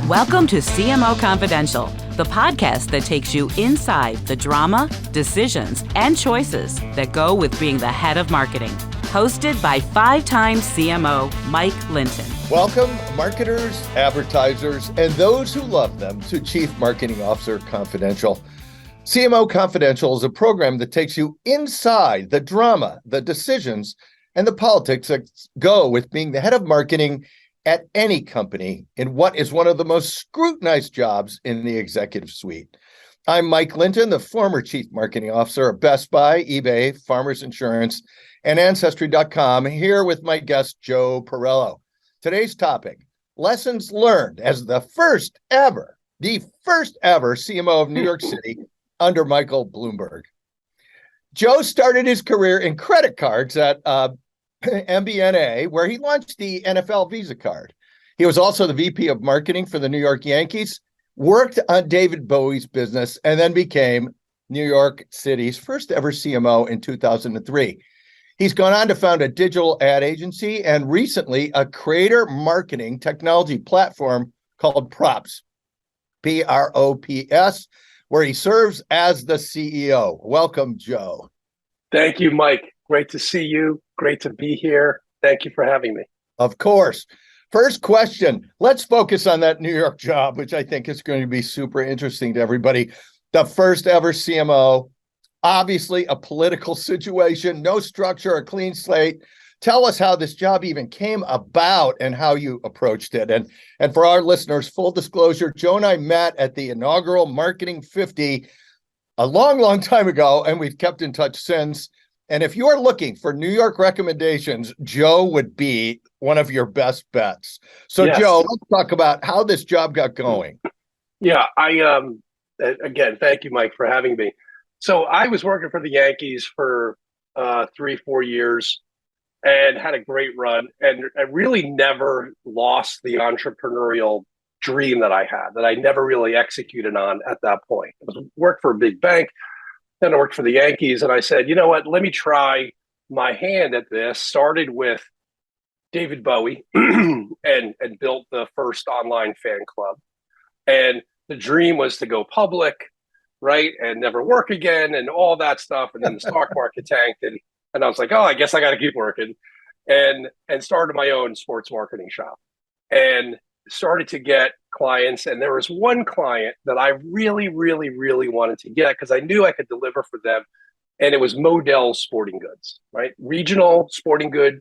Welcome to CMO Confidential, the podcast that takes you inside the drama, decisions, and choices that go with being the head of marketing. Hosted by five-time CMO Mike Linton. Welcome, marketers, advertisers, and those who love them to Chief Marketing Officer Confidential. CMO Confidential is a program that takes you inside the drama, the decisions, and the politics that go with being the head of marketing at any company in what is one of the most scrutinized jobs in the executive suite. I'm Mike Linton, the former Chief Marketing Officer of Best Buy, eBay, Farmers Insurance, and Ancestry.com, here with my guest, Joe Perello. Today's topic, lessons learned as the first ever CMO of New York City under Michael Bloomberg. Joe started his career in credit cards at MBNA, where he launched the NFL Visa card. He was also the VP of marketing for the New York Yankees, worked on David Bowie's business, and then became New York City's first ever CMO in 2003. He's gone on to found a digital ad agency and recently a creator marketing technology platform called Props, P-R-O-P-S, where he serves as the CEO. Welcome, Joe. Thank you, Mike. Great to see you. Great to be here. Thank you for having me. Of course. First question, let's focus on that New York job, which I think is going to be super interesting to everybody. The first ever CMO, obviously a political situation, no structure, a clean slate. Tell us how this job even came about and how you approached it. And for our listeners, full disclosure, Joe and I met at the inaugural Marketing 50 a long time ago, and we've kept in touch since. And if you are looking for New York recommendations, Joe would be one of your best bets. So, yes. Joe, let's talk about how this job got going. Yeah, again, thank you, Mike, for having me. So I was working for the Yankees for 3-4 years and had a great run, and I really never lost the entrepreneurial dream that I had, that I never really executed on at that point. I worked for a big bank. Then I worked for the Yankees, and I said, you know what, let me try my hand at this. Started with David Bowie and built the first online fan club. And the dream was to go public, right, and never work again and all that stuff. And then the stock market tanked, and I was like, oh, I guess I got to keep working. And started my own sports marketing shop and started to get clients. And there was one client that I really wanted to get because I knew I could deliver for them. And it was Modell's Sporting Goods, right? Regional sporting good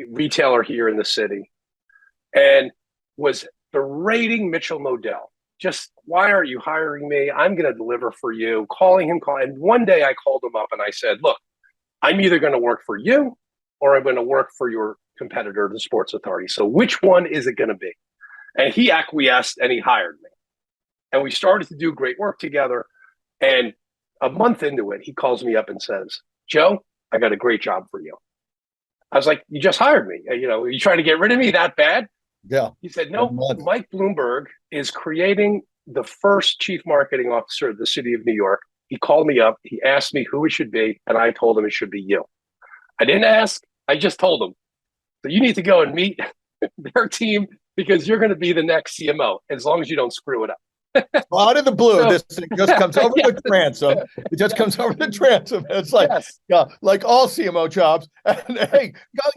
retailer here in the city. And was berating Mitchell Modell. Just, why aren't you hiring me? I'm going to deliver for you. And one day I called him up and I said, look, I'm either going to work for you or I'm going to work for your competitor, the Sports Authority. So which one is it going to be? And he acquiesced and he hired me. And we started to do great work together. And a month into it, he calls me up and says, Joe, I got a great job for you. I was like, you just hired me. You know, are you trying to get rid of me that bad? Yeah. He said, no, Mike Bloomberg is creating the first chief marketing officer of the city of New York. He called me up. He asked me who it should be. And I told him it should be you. I didn't ask. I just told him. So you need to go and meet their team because you're going to be the next CMO as long as you don't screw it up. Well, out of the blue, this thing just comes over the transom. It just comes over the transom. It's like, like all CMO jobs. And hey,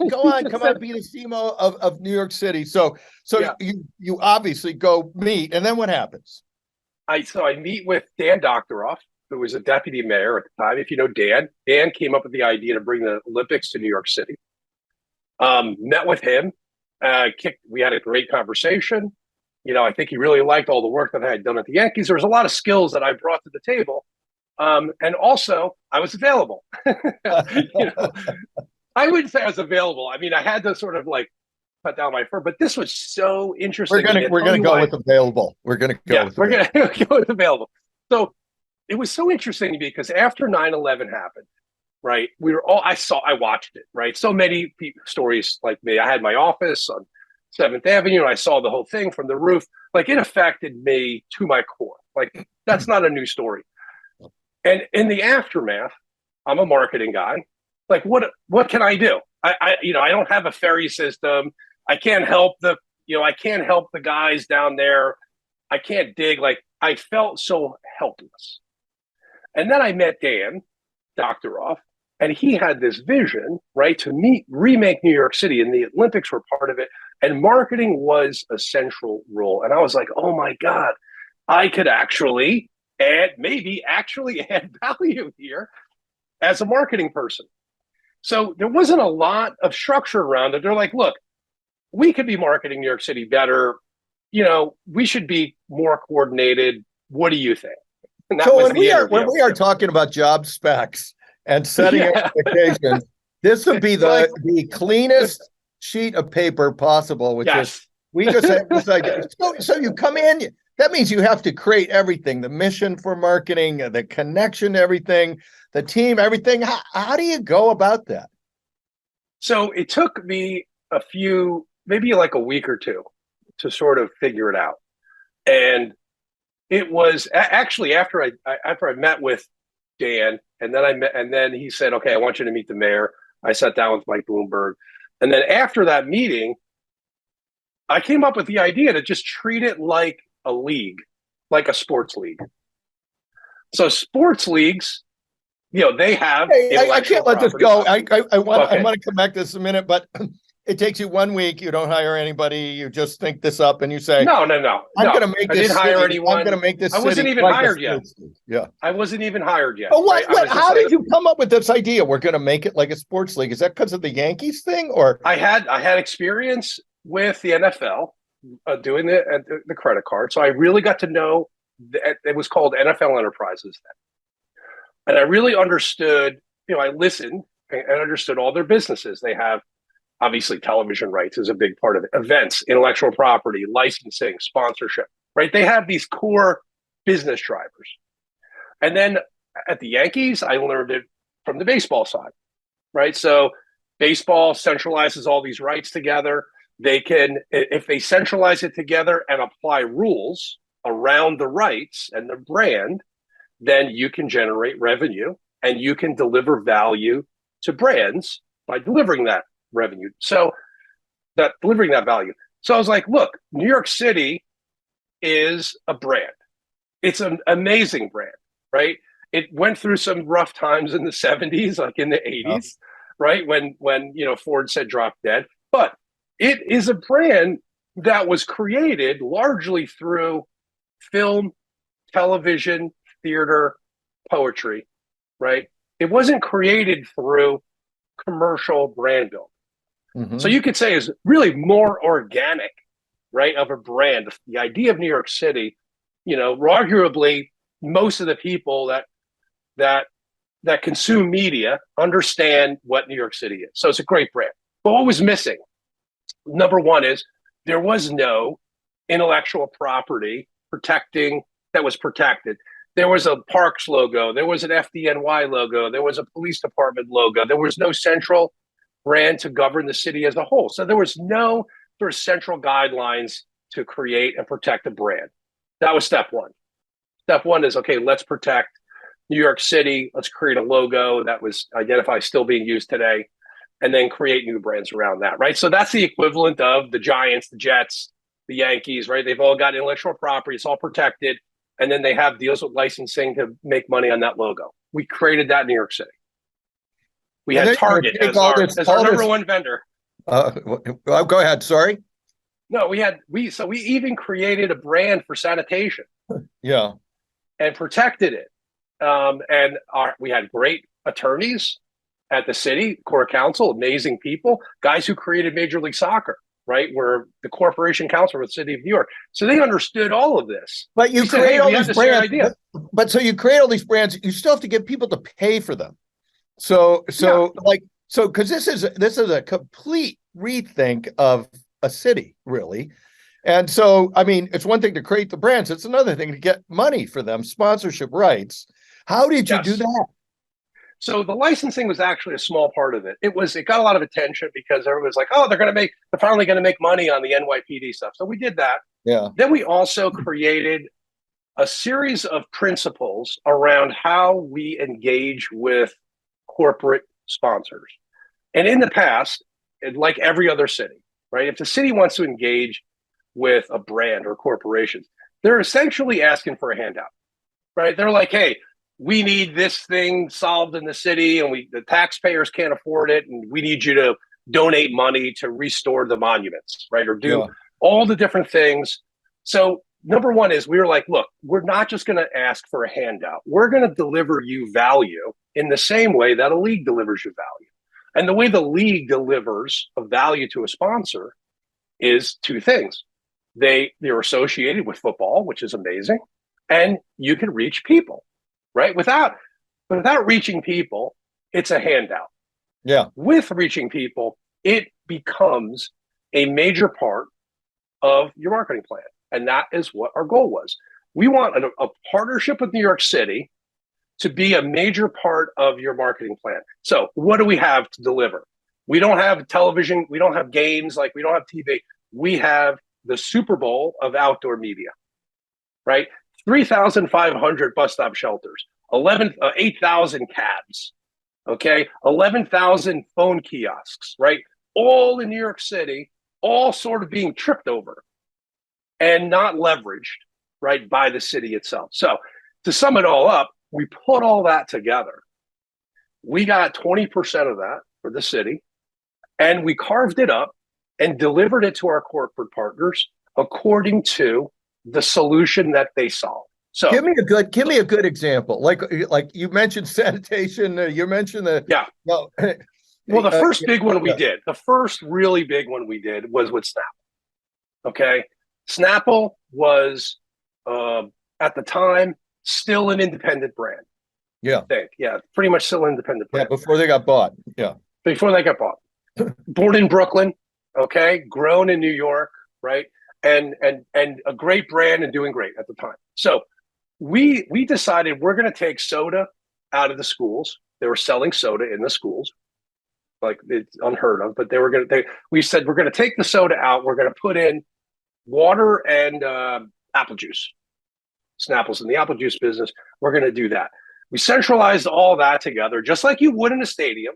go on, come on, be the CMO of New York City. So you obviously go meet, and then what happens? I meet with Dan Doctoroff, who was a deputy mayor at the time. If you know Dan came up with the idea to bring the Olympics to New York City. Met with him. We had a great conversation. You know, I think he really liked all the work that I had done at the Yankees. There was a lot of skills that I brought to the table. And also, I was available. You know, I wouldn't say I was available. I mean, I had to sort of like cut down my fur, but this was so interesting. We're gonna go with available. We're gonna go with available. So it was so interesting to me because after 9/11 happened, right? I watched it, right? So many stories like me. I had my office on 7th Avenue, and I saw the whole thing from the roof. Like, it affected me to my core. Like, that's not a new story. And in the aftermath, I'm a marketing guy. Like, what can I do? I don't have a ferry system. I can't help the I can't help the guys down there. I can't dig. Like, I felt so helpless. And then I met Dan, Dr. Off, and he had this vision, right, to remake New York City, and the Olympics were part of it. And marketing was a central role. And I was like, oh my God, I could actually add value here as a marketing person. So there wasn't a lot of structure around it. They're like, look, we could be marketing New York City better. We should be more coordinated. What do you think? And that So was when we are talking about job specs and setting expectations, this would be the cleanest sheet of paper possible, which is we just have this idea. So you come in, that means you have to create everything, the mission for marketing, the connection to everything, the team, everything. How do you go about that? So it took me maybe like a week or two to sort of figure it out. And it was actually after I met with Dan, and then he said, okay, I want you to meet the mayor. I sat down with Mike Bloomberg. And then after that meeting, I came up with the idea to just treat it like a league, like a sports league. So sports leagues, they have. I can't let this go. I want to come back to this in a minute, but it takes you 1 week. You don't hire anybody. You just think this up and you say, no. I'm going to make this. I didn't hire anyone. I'm going to make this. I wasn't even hired yet. Yeah, I wasn't even hired yet. But how did you come up with this idea? We're going to make it like a sports league. Is that because of the Yankees thing, or I had experience with the NFL doing the credit card, so I really got to know. It was called NFL Enterprises then, and I really understood. I listened and understood all their businesses. They have. Obviously, television rights is a big part of it. Events, intellectual property, licensing, sponsorship, right? They have these core business drivers. And then at the Yankees, I learned it from the baseball side, right? So baseball centralizes all these rights together. They can, if they centralize it together and apply rules around the rights and the brand, then you can generate revenue and you can deliver value to brands by delivering that revenue. So delivering that value. So I was like, look, New York City is a brand. It's an amazing brand, right? It went through some rough times in the 70s, like in the 80s, right? When Ford said drop dead. But it is a brand that was created largely through film, television, theater, poetry, right? It wasn't created through commercial brand building. Mm-hmm. So you could say is really more organic, right, of a brand. The idea of New York City, arguably most of the people that consume media understand what New York City is. So it's a great brand. But what was missing? Number one is there was no intellectual property that was protected. There was a Parks logo. There was an FDNY logo. There was a police department logo. There was no central brand to govern the city as a whole. So there was no sort of central guidelines to create and protect a brand. That was step one. Step one is, okay, let's protect New York City. Let's create a logo that was identified still being used today, and then create new brands around that, right? So that's the equivalent of the Giants, the Jets, the Yankees, right? They've all got intellectual property. It's all protected. And then they have deals with licensing to make money on that logo. We created that in New York City. We had Target as our number one vendor. Go ahead. Sorry. No, we even created a brand for sanitation. Yeah. And protected it. We had great attorneys at the city, core council, amazing people, guys who created Major League Soccer, right? Were the corporation counsel for the city of New York. So they understood all of this. But you create all these brands. So you create all these brands, you still have to get people to pay for them. So because this is a complete rethink of a city, really. And so, I mean, it's one thing to create the brands. It's another thing to get money for them, sponsorship rights. How did you do that? So the licensing was actually a small part of it. It got a lot of attention because everyone was like, oh, they're finally going to make money on the NYPD stuff. So we did that. Yeah. Then we also created a series of principles around how we engage with corporate sponsors. And in the past, like every other city, right? If the city wants to engage with a brand or corporations. They're essentially asking for a handout, right? They're like, hey, we need this thing solved in the city and the taxpayers can't afford it. And we need you to donate money to restore the monuments, right? Or do all the different things. So number one is we were like, look, we're not just going to ask for a handout. We're going to deliver you value in the same way that a league delivers you value. And the way the league delivers a value to a sponsor is two things. They're associated with football, which is amazing, and you can reach people, right? Without reaching people, it's a handout. Yeah. With reaching people, it becomes a major part of your marketing plan. And that is what our goal was. We want a partnership with New York City to be a major part of your marketing plan. So what do we have to deliver? We don't have television. We don't have games. Like, we don't have TV. We have the Super Bowl of outdoor media, right? 3,500 bus stop shelters, 8,000 cabs, okay? 11,000 phone kiosks, right? All in New York City, all sort of being tripped over and not leveraged, right, by the city itself. So to sum it all up, we put all that together. We got 20% of that for the city, and we carved it up and delivered it to our corporate partners according to the solution that they solved. So give me a good example. Like you mentioned sanitation. You mentioned the Well, the first big one we did, the first really big one we did was with Snapple. Okay, Snapple was at the time still an independent brand. Yeah, I think. Yeah, pretty much still an independent brand. Yeah, before they got bought. Yeah, before they got bought. Born in Brooklyn, okay, grown in New York, right, and a great brand and doing great at the time. So we decided we're going to take soda out of the schools. They were selling soda in the schools, like, it's unheard of. But we said we're going to take the soda out. We're going to put in water and apple juice. Snapple's in the apple juice business. We're going to do that. We centralized all that together, just like you would in a stadium,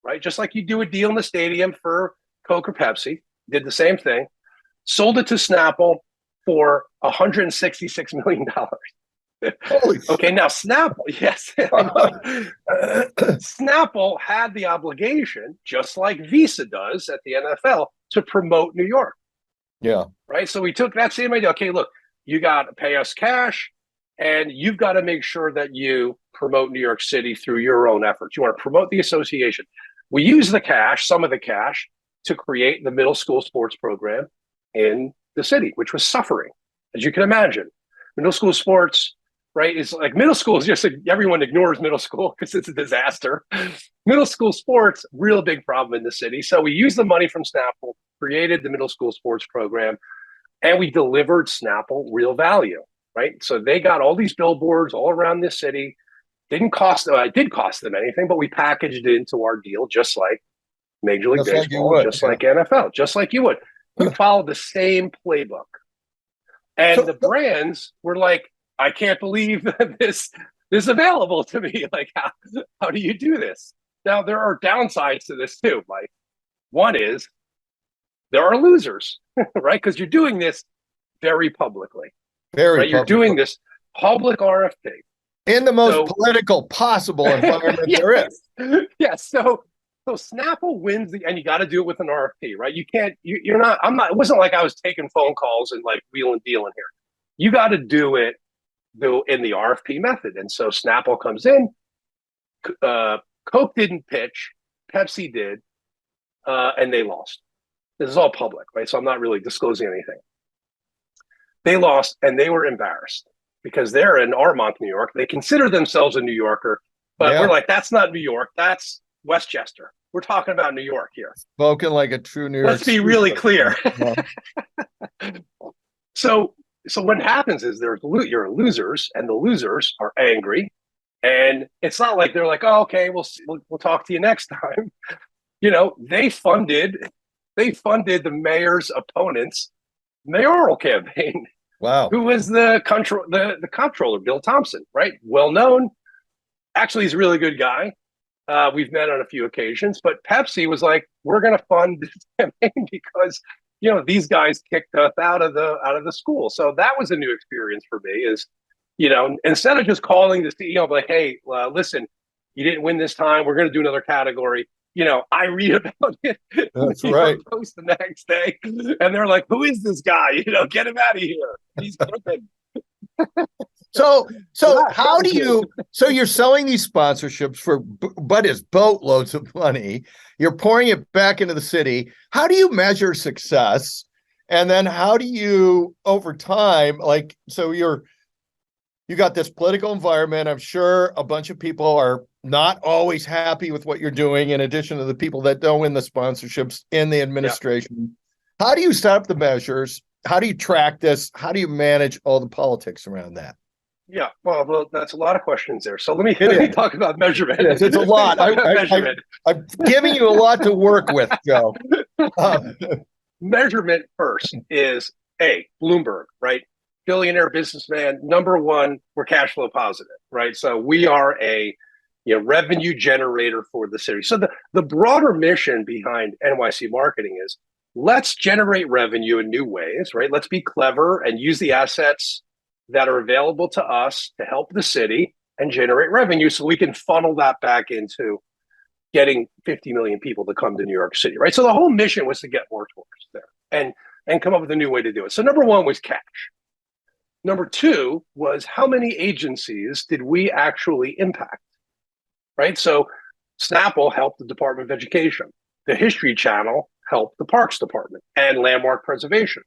right? Just like you do a deal in the stadium for Coke or Pepsi. Did the same thing. Sold it to Snapple for $166 million. Okay, now Snapple, yes. Snapple had the obligation, just like Visa does at the NFL, to promote New York. Yeah. Right. So we took that same idea. Okay, look, you got to pay us cash, and you've got to make sure that you promote New York City through your own efforts. You want to promote the association. We use the cash, some of the cash, to create the middle school sports program in the city, which was suffering, as you can imagine. Middle school sports, right, is like, middle school is just like, everyone ignores middle school because it's a disaster. Middle school sports, real big problem in the city. So we used the money from Snapple, created the middle school sports program, and we delivered Snapple real value, right? So they got all these billboards all around the city. It did cost them anything, but we packaged it into our deal, just like Major League Baseball, just like NFL, just like you would. We followed the same playbook. And the brands were like, I can't believe that this is available to me. Like, how do you do this? Now, there are downsides to this too, Mike. One is there are losers, right? Because you're doing this very publicly. You're doing this public RFP. In the most political possible environment there is. Yes. So Snapple wins and you got to do it with an RFP, right? You can't, it wasn't like I was taking phone calls and like wheeling dealing here. You got to do it in the RFP method. And so Snapple comes in, Coke didn't pitch, Pepsi did, and they lost. This is all public, right? So I'm not really disclosing anything. They lost and they were embarrassed because they're in Armonk, New York. They consider themselves a New Yorker, but we're like, that's not New York. That's Westchester. We're talking about New York here. Spoken like a true New York. Let's be really clear. So what happens is you're losers, and the losers are angry, and it's not like they're like, oh, okay, we'll talk to you next time. They funded the mayor's opponent's mayoral campaign. Wow. Who was the comptroller, Bill Thompson, right? Well known. Actually, he's a really good guy. We've met on a few occasions, but Pepsi was like, we're going to fund this campaign because these guys kicked us out of the school. So that was a new experience for me. Is instead of just calling the CEO, like, hey, listen, you didn't win this time. We're going to do another category. I read about it. That's right. Post the next day, and they're like, "Who is this guy? Get him out of here. He's kicking." So how do you? So you're selling these sponsorships for, but it's boatloads of money. You're pouring it back into the city. How do you measure success? And then how do you, over time, like, so you got this political environment. I'm sure a bunch of people are not always happy with what you're doing, in addition to the people that don't win the sponsorships in the administration. Yeah. How do you set up the measures? How do you track this? How do you manage all the politics around that? Yeah, well, that's a lot of questions there. So let me talk about measurement. Yes, it's a lot. I'm giving you a lot to work with, Joe. Measurement first is Bloomberg, right? Billionaire businessman, number one, we're cash flow positive, right? So we are a revenue generator for the city. So the broader mission behind NYC marketing is let's generate revenue in new ways, right? Let's be clever and use the assets that are available to us to help the city and generate revenue so we can funnel that back into getting 50 million people to come to New York City, right? So the whole mission was to get more tourists there and come up with a new way to do it. So number one was cash. Number two was how many agencies did we actually impact, right? So Snapple helped the Department of Education. The History Channel helped the Parks Department and Landmark Preservation,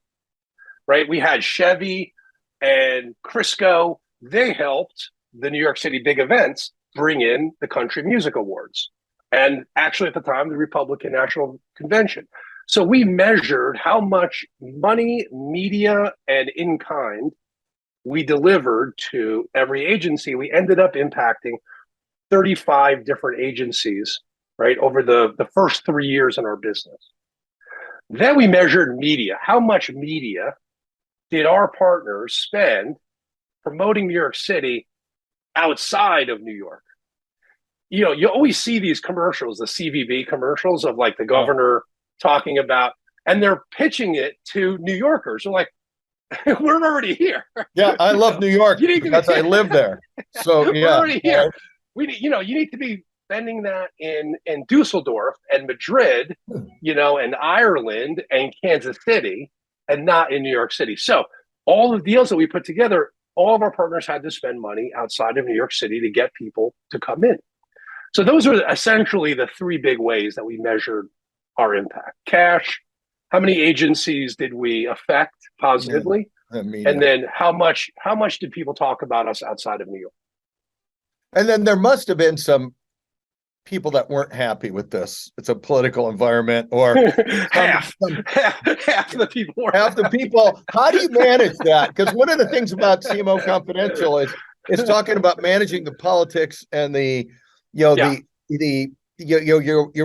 right? We had Chevy and Crisco. They helped the New York City big events bring in the Country Music Awards. And actually at the time, the Republican National Convention. So we measured how much money, media, and in-kind we delivered to every agency. We ended up impacting 35 different agencies, right, over the first 3 years in our business. Then we measured media. How much media did our partners spend promoting New York City outside of New York? You always see these commercials, the CVB commercials of like the governor talking about, and they're pitching it to New Yorkers. They're like, we're already here. Yeah, I love New York because I live there. So yeah, we're already here. We need, you need to be spending that in Dusseldorf and Madrid, and Ireland and Kansas City, and not in New York City. So all the deals that we put together, all of our partners had to spend money outside of New York City to get people to come in. So those are essentially the three big ways that we measured our impact. Cash, how many agencies did we affect positively? And then how much did people talk about us outside of New York? And then there must have been some people that weren't happy with this. It's a political environment, or half the people were. Half the people. How do you manage that? Because one of the things about CMO Confidential is talking about managing the politics and your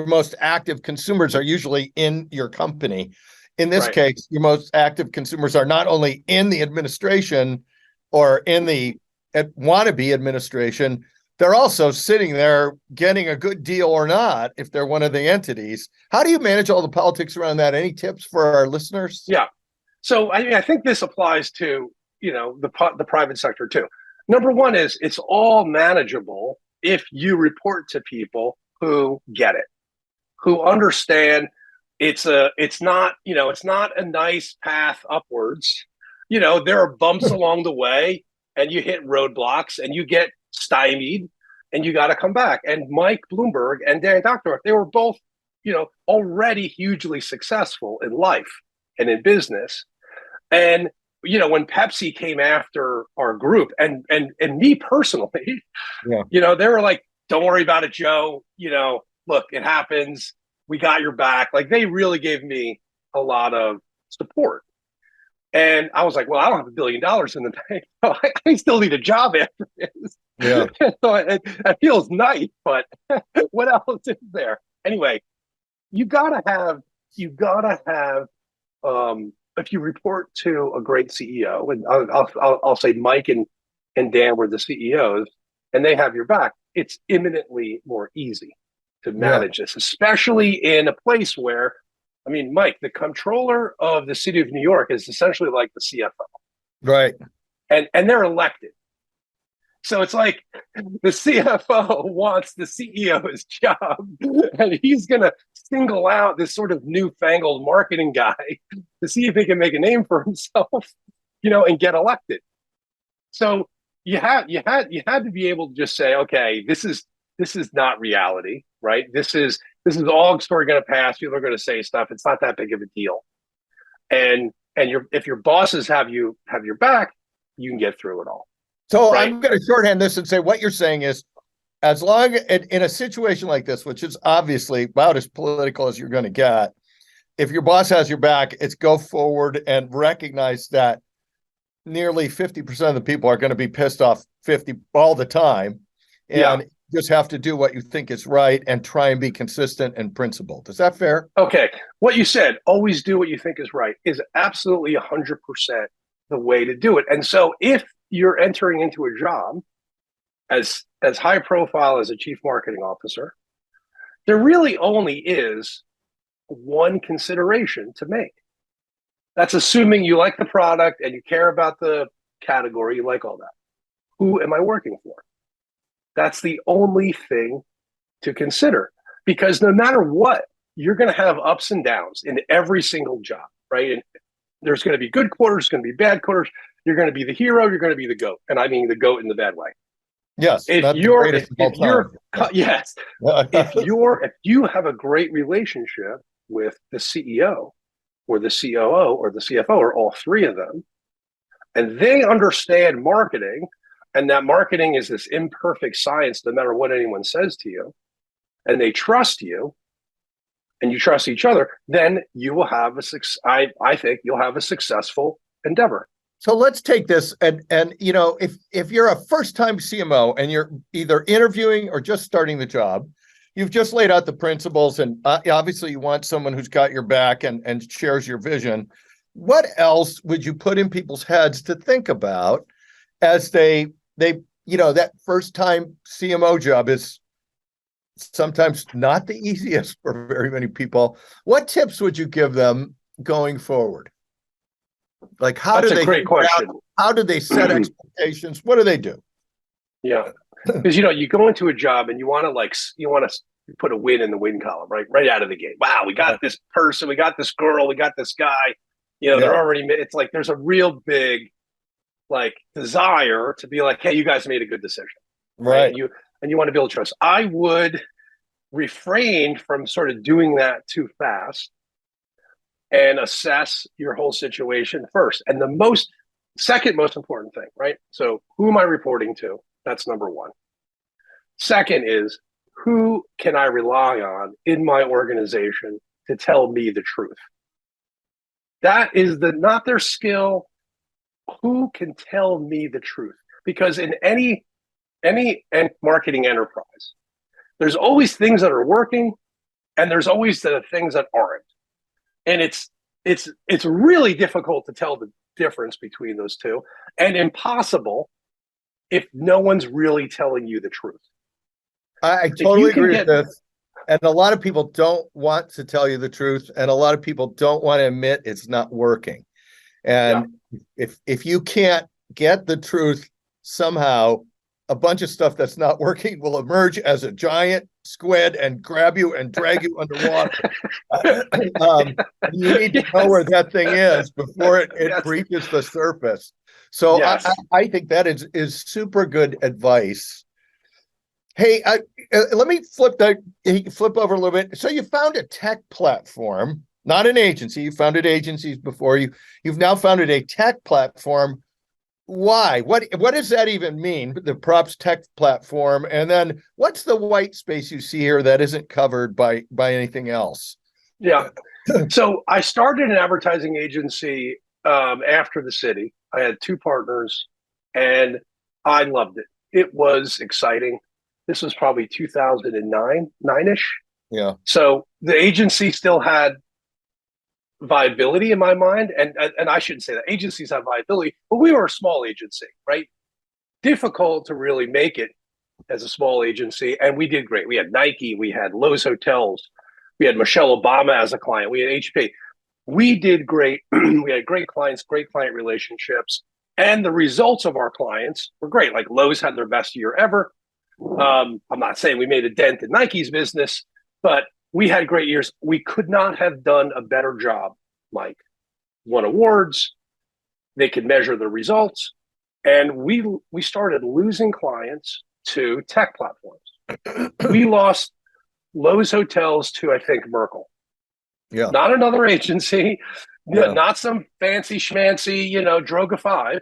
most active consumers are usually in your company. In this case, your most active consumers are not only in the administration or in the wannabe administration, they're also sitting there getting a good deal or not if they're one of the entities. How do you manage all the politics around that? Any tips for our listeners? Yeah. So I think this applies to, the private sector too. Number one is it's all manageable if you report to people who get it, who understand it's not a nice path upwards. There are bumps along the way and you hit roadblocks and you get stymied and you got to come back. And Mike Bloomberg and Dan Doctor, they were both, already hugely successful in life and in business. And, when Pepsi came after our group and me personally, they were like, don't worry about it, Joe. Look, it happens. We got your back. Like, they really gave me a lot of support. And I was like, well, I don't have $1 billion in the bank. So I still need a job after this. Yeah. So it feels nice, but what else is there? Anyway, you gotta have, if you report to a great CEO, and I'll say Mike and Dan were the CEOs, and they have your back, it's imminently more easy to manage this, especially in a place where I mean, Mike, the comptroller of the city of New York is essentially like the CFO, Right. and they're elected. So it's like the CFO wants the CEO's job, and he's going to single out this sort of newfangled marketing guy to see if he can make a name for himself, and get elected. So you had to be able to just say, okay, this is not reality, right? This is all sort of going to pass. People are going to say stuff. It's not that big of a deal. And if your bosses have your back, you can get through it all. So Right. I'm going to shorthand this and say what you're saying is, as long in a situation like this, which is obviously about as political as you're going to get, if your boss has your back, it's go forward and recognize that nearly 50% of the people are going to be pissed off 50 all the time. And just have to do what you think is right and try and be consistent and principled. Is that fair? Okay. What you said, always do what you think is right, is absolutely 100% the way to do it. And so if you're entering into a job as high profile as a chief marketing officer, there really only is one consideration to make. That's assuming you like the product and you care about the category, you like all that. Who am I working for? That's the only thing to consider, because no matter what, you're going to have ups and downs in every single job, right? And there's going to be good quarters, going to be bad quarters. You're going to be the hero. You're going to be the GOAT, and I mean the GOAT in the bad way. Yes. If you have a great relationship with the CEO or the COO or the CFO or all three of them, and they understand marketing, and that marketing is this imperfect science no matter what anyone says to you, and they trust you, and you trust each other, then you will have I think you'll have a successful endeavor. So let's take this and if you're a first-time CMO and you're either interviewing or just starting the job, you've just laid out the principles, and obviously you want someone who's got your back and shares your vision. What else would you put in people's heads to think about as they that first-time CMO job is sometimes not the easiest for very many people. What tips would you give them going forward? Like That's a great question. How do they set expectations? What do they do? Yeah, because you go into a job and you want to put a win in the win column, right out of the gate. Wow, we got this person, we got this girl, we got this guy. They're already. It's like there's a real big desire to be like, hey, you guys made a good decision, right? And you want to build trust. I would refrain from sort of doing that too fast and assess your whole situation first. And the second most important thing, right? So who am I reporting to? That's number one. Second is, who can I rely on in my organization to tell me the truth? That is not their skill. Who can tell me the truth? Because in any marketing enterprise, there's always things that are working, and there's always the things that aren't. And it's really difficult to tell the difference between those two, and impossible if no one's really telling you the truth. I totally agree with this. And a lot of people don't want to tell you the truth, and a lot of people don't want to admit it's not working. And if you can't get the truth somehow, a bunch of stuff that's not working will emerge as a giant squid and grab you and drag you underwater. You need to know where that thing is before it breaches the surface. So I think that is super good advice. Hey, let me flip over a little bit. So you found a tech platform, not an agency. You founded agencies before. You've now founded a tech platform. Why? What does that even mean? The props tech platform, and then what's the white space you see here that isn't covered by anything else? Yeah. So I started an advertising agency after the city. I had two partners, and I loved it. It was exciting. This was probably 2009, nine-ish. Yeah. So the agency still had viability in my mind, and I shouldn't say that agencies have viability, but we were a small agency, right? Difficult to really make it as a small agency, and we did great. We had Nike, we had Lowe's Hotels, We had Michelle Obama as a client. We had HP. We did great. We had great clients, great client relationships, and the results of our clients were great. Like Lowe's had their best year ever. I'm not saying we made a dent in Nike's business, but we had great years. We could not have done a better job, Mike. Won awards. They could measure the results. And we started losing clients to tech platforms. We lost Lowe's hotels to, I think, Merkle. Yeah. Not another agency, Yeah. not some fancy schmancy, Droga 5.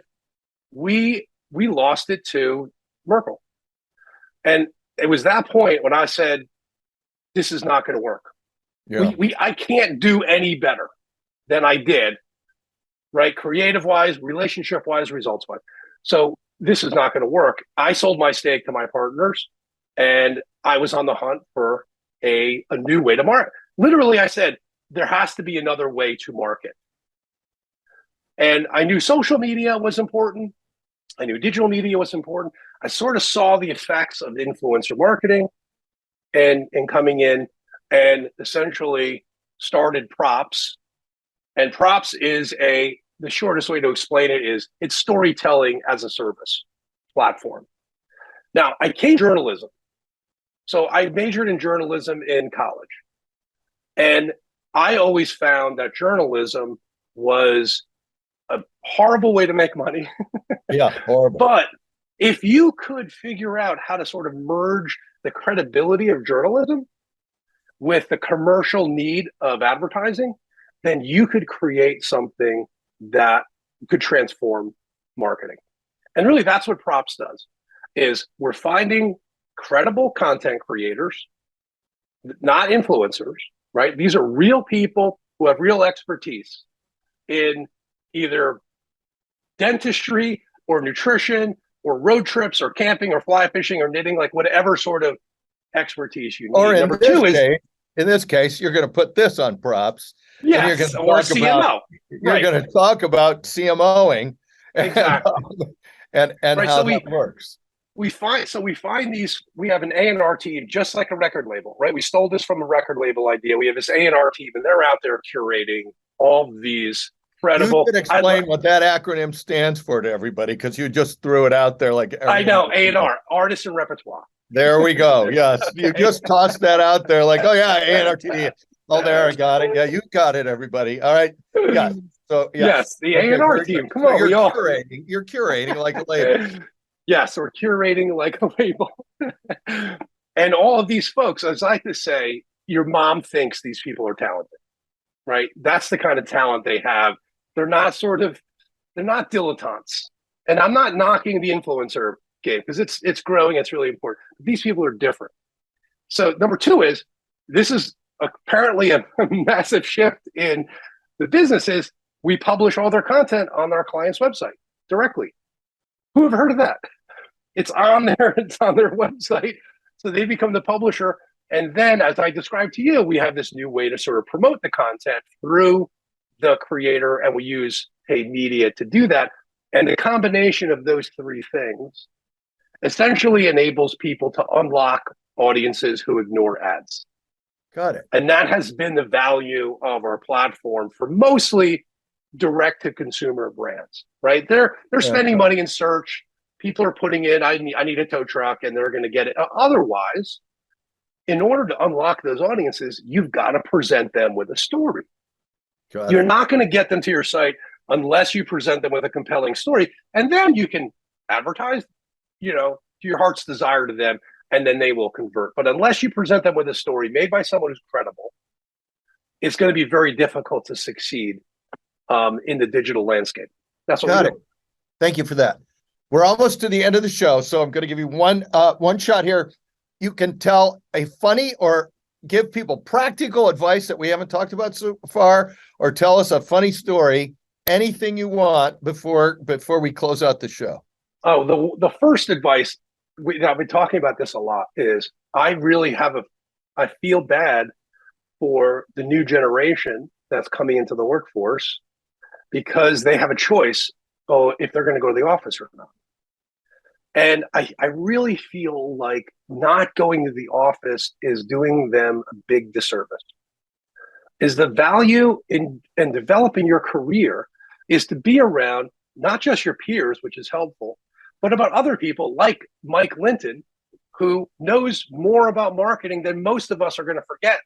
We lost it to Merkle. And it was that point when I said, this is not going to work. Yeah. I can't do any better than I did, right? Creative-wise, relationship-wise, results-wise. So this is not going to work. I sold my stake to my partners, and I was on the hunt for a new way to market. Literally, I said, there has to be another way to market. And I knew social media was important. I knew digital media was important. I sort of saw the effects of influencer marketing and coming in, and essentially started Props. And Props is the shortest way to explain it is it's storytelling as a service platform. Now, I came journalism. So I majored in journalism in college. And I always found that journalism was a horrible way to make money. Yeah, horrible. But if you could figure out how to sort of merge the credibility of journalism with the commercial need of advertising, then you could create something that could transform marketing. And really that's what Props does, is we're finding credible content creators, not influencers, right? These are real people who have real expertise in either dentistry or nutrition or road trips or camping or fly fishing or knitting, like whatever sort of expertise you need. Or Number two is, in this case, you're going to put this on Props. yes, or CMO. You're going to talk about CMOing. Exactly. And right, how so that works. We find these, we have an A&R team, just like a record label, right? We stole this from a record label idea. We have this A&R team, and they're out there curating all these incredible. You should explain what that acronym stands for to everybody, because you just threw it out there like I know, A&R, artists and repertoire. There we go. Yes. Okay. You just tossed that out there like, oh yeah, A&R team. Oh, there, I got it. Yeah, you got it, everybody. All right. Yeah. So yes, the A&R team. Come on, you're curating like a label. Yes, we're curating like a label. And all of these folks, as I like to say, your mom thinks these people are talented, right? That's the kind of talent they have. They're not dilettantes. And I'm not knocking the influencer game, because it's growing, it's really important. These people are different. So number two is, this is apparently a massive shift in the businesses. We publish all their content on our client's website directly. Who have heard of that? It's on there, it's on their website. So they become the publisher. And then, as I described to you, we have this new way to sort of promote the content through the creator, and we use paid media to do that. And the combination of those three things essentially enables people to unlock audiences who ignore ads. Got it. And that has been the value of our platform for mostly direct-to-consumer brands, right? They're spending money in search. People are putting in, I need a tow truck, and they're going to get it. Otherwise, in order to unlock those audiences, you've got to present them with a story. You're not going to get them to your site unless you present them with a compelling story. And then you can advertise, to your heart's desire to them, and then they will convert. But unless you present them with a story made by someone who's credible, it's going to be very difficult to succeed in the digital landscape. That's what we're doing. Thank you for that. We're almost to the end of the show, so I'm going to give you one shot here. You can tell a funny or give people practical advice that we haven't talked about so far, or tell us a funny story, anything you want before we close out the show. Oh, the first advice, I've been talking about this a lot, is I feel bad for the new generation that's coming into the workforce, because they have a choice if they're going to go to the office or not. And I really feel like not going to the office is doing them a big disservice. is the value in developing your career is to be around not just your peers, which is helpful, but about other people like Mike Linton, who knows more about marketing than most of us are going to forget.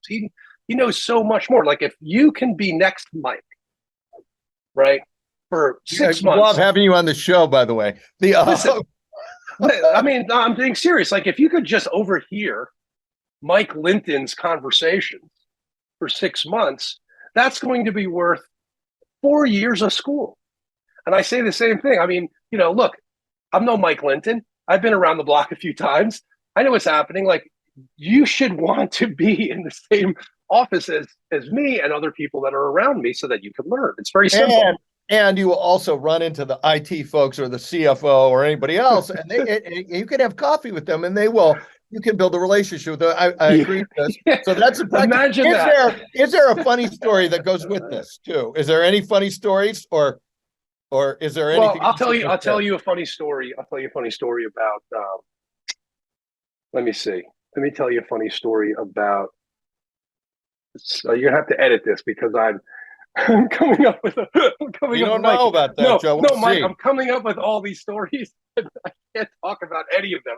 He knows so much more. Like if you can be next to Mike, right, for 6 months. Love having you on the show, by the way. Listen, I mean, I'm being serious. Like if you could just overhear Mike Linton's conversations for 6 months, that's going to be worth 4 years of school. And I say the same thing. I mean, look, I'm no Mike Linton. I've been around the block a few times. I know what's happening. Like you should want to be in the same office as me and other people that are around me so that you can learn. It's very simple. And you will also run into the IT folks or the CFO or anybody else, and you can have coffee with them, and you can build a relationship with them. I agree with this. So that's imagine that. Is there a funny story that goes with this too? Is there any funny stories, or is there anything? Well, I'll tell you a funny story. I'll tell you a funny story about. Let me see. Let me tell you a funny story about. So you're gonna have to edit this because I'm coming up with. You don't know about that, Joe. No, Mike. I'm coming up with all these stories. And I can't talk about any of them.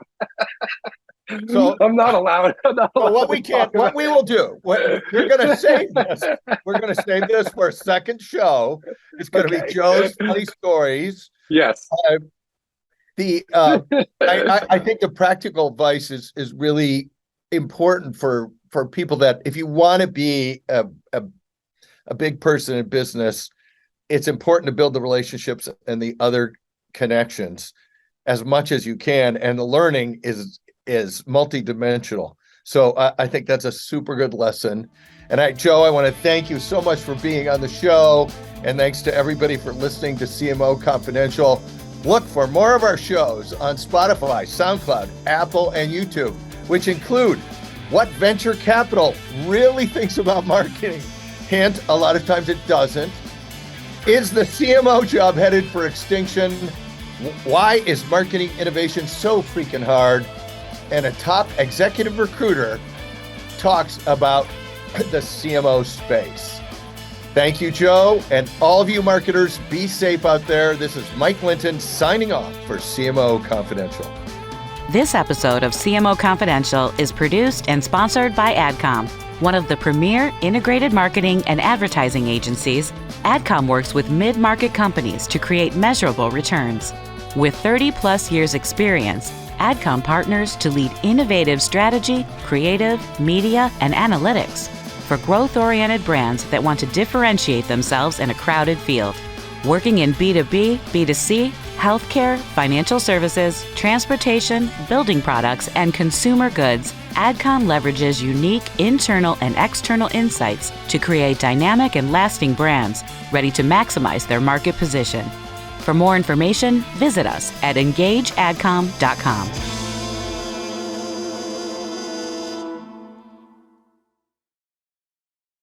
So I'm not allowed. What we will do, we're going to save this. We're going to save this for a second show. It's going to be Joe's funny stories. Yes. I think the practical advice is really important for people that if you want to be a big person in business, it's important to build the relationships and the other connections as much as you can. And the learning is multidimensional. So I think that's a super good lesson. And Joe, I want to thank you so much for being on the show. And thanks to everybody for listening to CMO Confidential. Look for more of our shows on Spotify, SoundCloud, Apple, and YouTube, which include what venture capital really thinks about marketing. Hint, a lot of times it doesn't. Is the CMO job headed for extinction? Why is marketing innovation so freaking hard? And a top executive recruiter talks about the CMO space. Thank you, Joe. And all of you marketers, be safe out there. This is Mike Linton signing off for CMO Confidential. This episode of CMO Confidential is produced and sponsored by Adcom, one of the premier integrated marketing and advertising agencies. Adcom works with mid-market companies to create measurable returns. With 30-plus years experience, Adcom partners to lead innovative strategy, creative, media, and analytics for growth-oriented brands that want to differentiate themselves in a crowded field. Working in B2B, B2C, healthcare, financial services, transportation, building products, and consumer goods, Adcom leverages unique internal and external insights to create dynamic and lasting brands ready to maximize their market position. For more information, visit us at engageadcom.com.